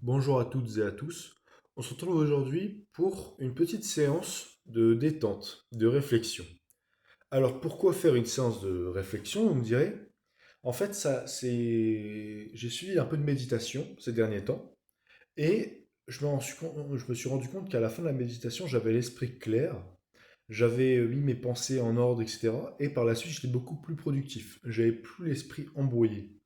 Bonjour à toutes et à tous. On se retrouve aujourd'hui pour une petite séance de détente, de réflexion. Alors pourquoi faire une séance de réflexion, vous me direz? En fait, j'ai suivi un peu de méditation ces derniers temps et je me suis rendu compte qu'à la fin de la méditation, j'avais l'esprit clair, j'avais mis mes pensées en ordre, etc. Et par la suite, j'étais beaucoup plus productif. J'avais plus l'esprit embrouillé.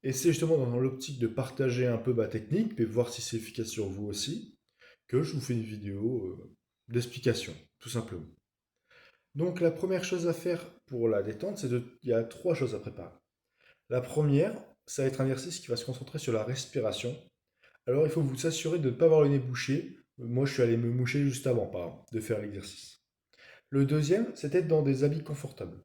Et c'est justement dans l'optique de partager un peu ma technique, et voir si c'est efficace sur vous aussi, que je vous fais une vidéo d'explication, tout simplement. Donc la première chose à faire pour la détente, il y a trois choses à préparer. La première, ça va être un exercice qui va se concentrer sur la respiration. Alors il faut vous assurer de ne pas avoir le nez bouché. Moi je suis allé me moucher juste avant, par exemple, de faire l'exercice. Le deuxième, c'est d'être dans des habits confortables.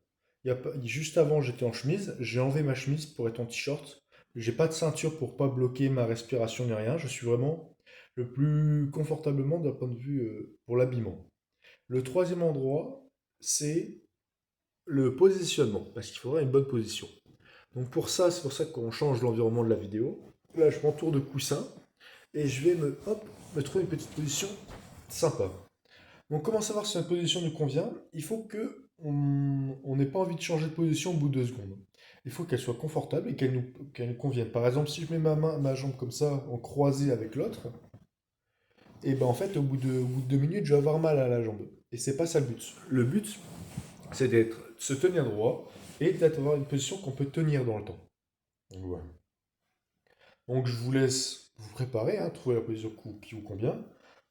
Juste avant, j'étais en chemise, j'ai enlevé ma chemise pour être en t-shirt. J'ai pas de ceinture pour pas bloquer ma respiration ni rien. Je suis vraiment le plus confortablement d'un point de vue pour l'habillement. Le troisième endroit, c'est le positionnement, parce qu'il faudra une bonne position. Donc pour ça, c'est pour ça qu'on change l'environnement de la vidéo. Là, je m'entoure de coussins et je vais me trouver une petite position sympa. Donc comment savoir si notre position nous convient? Il faut que on n'ait pas envie de changer de position au bout de 2 secondes. Il faut qu'elle soit confortable et qu'elle nous convienne. Par exemple, si je mets ma jambe comme ça, en croisée avec l'autre, et ben en fait, au bout de 2 minutes, je vais avoir mal à la jambe. Et c'est pas ça le but. Le but, c'est de se tenir droit et d'avoir une position qu'on peut tenir dans le temps. Donc, voilà. Donc je vous laisse vous préparer, hein, trouver la position qui vous convient.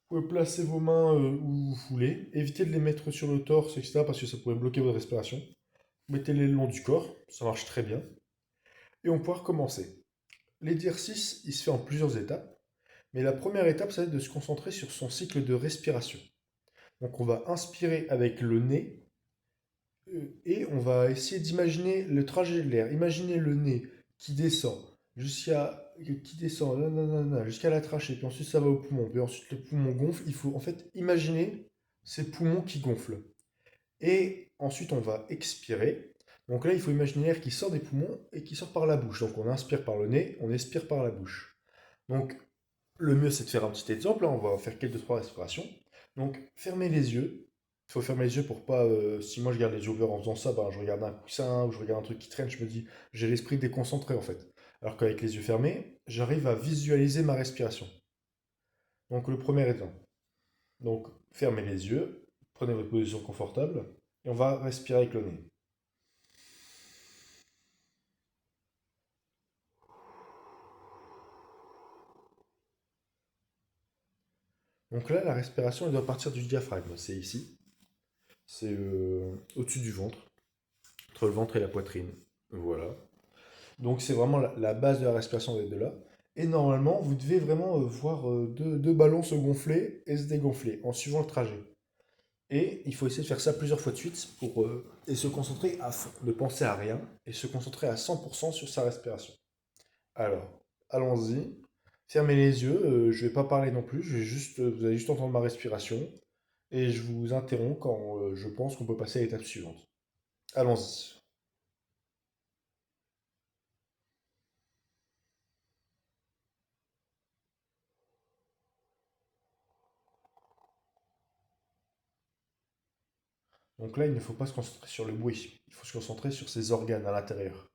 Vous pouvez placer vos mains où vous voulez. Évitez de les mettre sur le torse, etc. parce que ça pourrait bloquer votre respiration. Mettez-les le long du corps, ça marche très bien. Et on pourra recommencer. L'exercice, il se fait en plusieurs étapes. Mais la première étape, ça va être de se concentrer sur son cycle de respiration. Donc on va inspirer avec le nez et on va essayer d'imaginer le trajet de l'air. Imaginez le nez qui descend jusqu'à la trachée, puis ensuite ça va au poumon, puis ensuite le poumon gonfle. Il faut en fait imaginer ces poumons qui gonflent. Et ensuite on va expirer. Donc là, il faut imaginer l'air qui sort des poumons et qui sort par la bouche. Donc on inspire par le nez, on expire par la bouche. Donc le mieux, c'est de faire un petit exemple. Là, on va faire quelques trois respirations. Donc, fermez les yeux. Il faut fermer les yeux pour pas. Si moi je garde les yeux ouverts en faisant ça, ben, je regarde un coussin ou je regarde un truc qui traîne, je me dis, j'ai l'esprit déconcentré en fait. Alors qu'avec les yeux fermés, j'arrive à visualiser ma respiration. Donc, le premier exemple. Donc, fermez les yeux, prenez votre position confortable et on va respirer avec le nez. Donc là, la respiration, elle doit partir du diaphragme. C'est ici. C'est au-dessus du ventre, entre le ventre et la poitrine. Voilà. Donc c'est vraiment la base de la respiration d'être de là. Et normalement, vous devez vraiment voir deux ballons se gonfler et se dégonfler en suivant le trajet. Et il faut essayer de faire ça plusieurs fois de suite et se concentrer à fond, ne penser à rien et se concentrer à 100% sur sa respiration. Alors, allons-y. Fermez les yeux, je ne vais pas parler non plus, vous allez juste entendre ma respiration et je vous interromps quand je pense qu'on peut passer à l'étape suivante. Allons-y. Donc là, il ne faut pas se concentrer sur le bruit, il faut se concentrer sur ses organes à l'intérieur.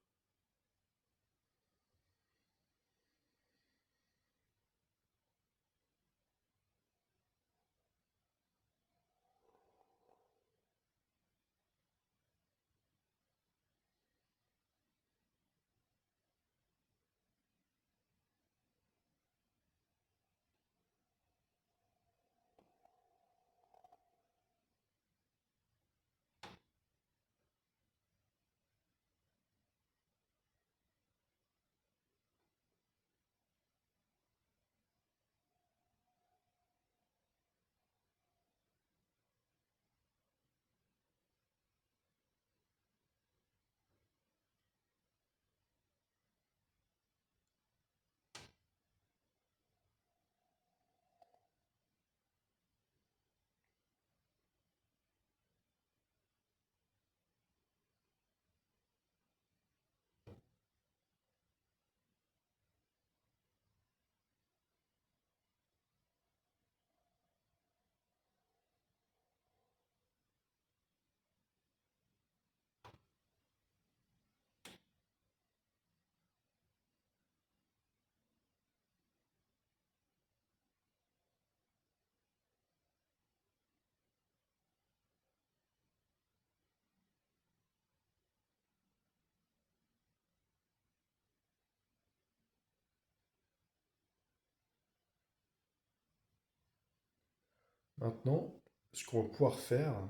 Maintenant, ce qu'on va pouvoir faire,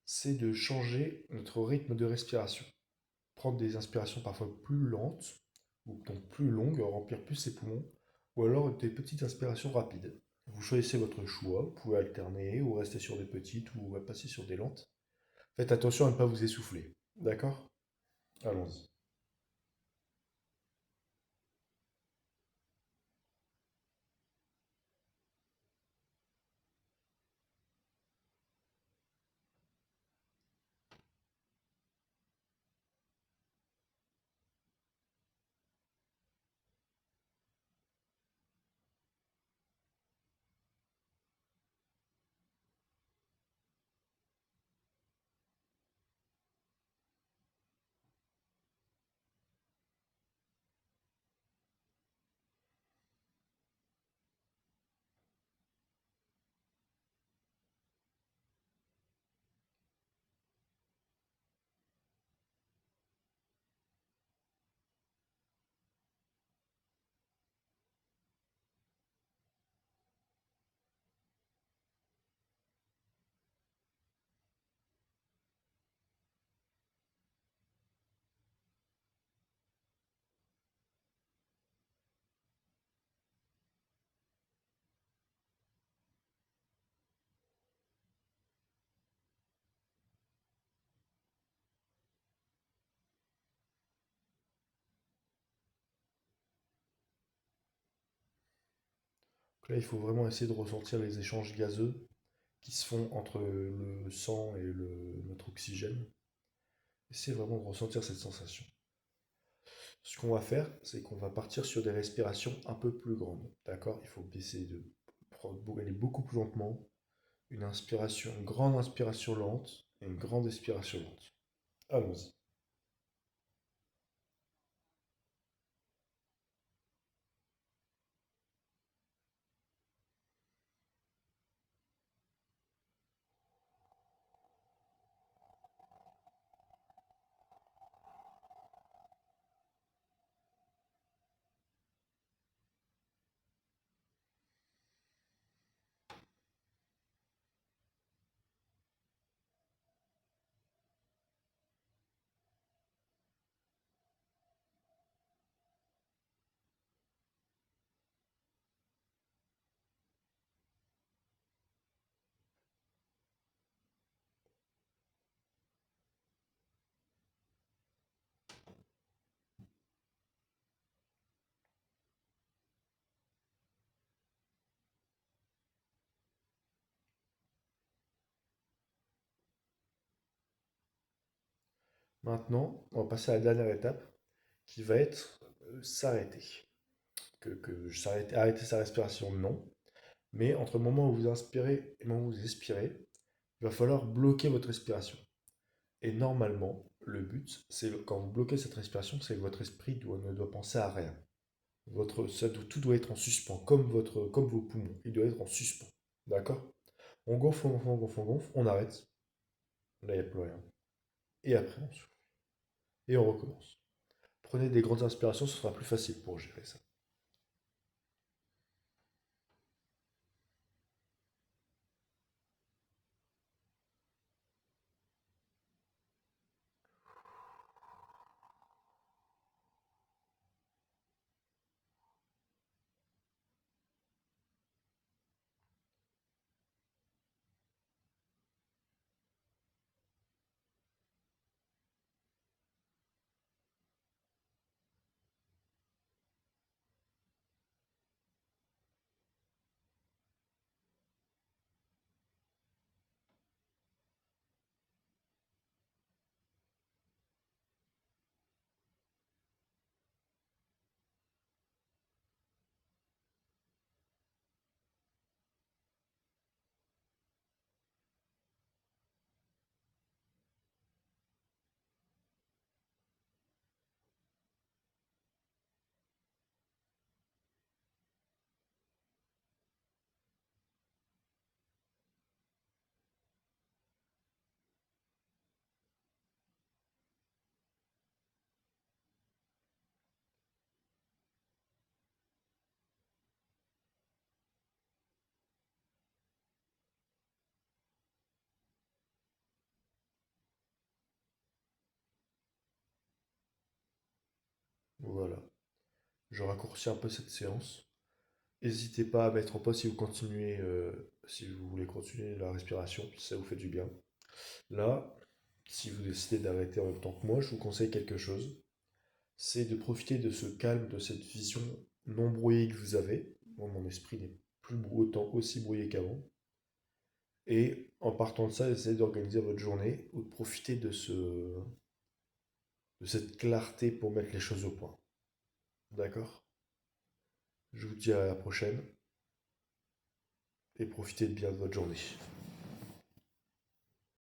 c'est de changer notre rythme de respiration. Prendre des inspirations parfois plus lentes, ou donc plus longues, remplir plus ses poumons, ou alors des petites inspirations rapides. Vous choisissez votre choix, vous pouvez alterner, ou rester sur des petites, ou passer sur des lentes. Faites attention à ne pas vous essouffler. D'accord? Allons-y. Donc là, il faut vraiment essayer de ressentir les échanges gazeux qui se font entre le sang et notre oxygène. Essayez vraiment de ressentir cette sensation. Ce qu'on va faire, c'est qu'on va partir sur des respirations un peu plus grandes. D'accord? Il faut essayer de aller beaucoup plus lentement. Une inspiration, une grande inspiration lente et une grande expiration lente. Allons-y. Maintenant, on va passer à la dernière étape qui va être s'arrêter. Arrêter sa respiration, non. Mais entre le moment où vous inspirez et le moment où vous expirez, il va falloir bloquer votre respiration. Et normalement, le but, c'est quand vous bloquez cette respiration, c'est que votre esprit ne doit penser à rien. Tout doit être en suspens, comme vos poumons. Il doit être en suspens. D'accord? On gonfle, on gonfle, on gonfle, on gonfle, on arrête. Là, il n'y a plus rien. Et après, on souffle. Et on recommence. Prenez des grandes inspirations, ce sera plus facile pour gérer ça. Voilà. Je raccourcis un peu cette séance. N'hésitez pas à mettre en pause si vous continuez, si vous voulez continuer la respiration, si ça vous fait du bien. Là, si vous décidez d'arrêter en même temps que moi, je vous conseille quelque chose. C'est de profiter de ce calme, de cette vision non brouillée que vous avez. Moi, mon esprit n'est plus autant aussi brouillé qu'avant. Et en partant de ça, essayez d'organiser votre journée ou de profiter de cette clarté pour mettre les choses au point. D'accord? Je vous dis à la prochaine et profitez bien de votre journée.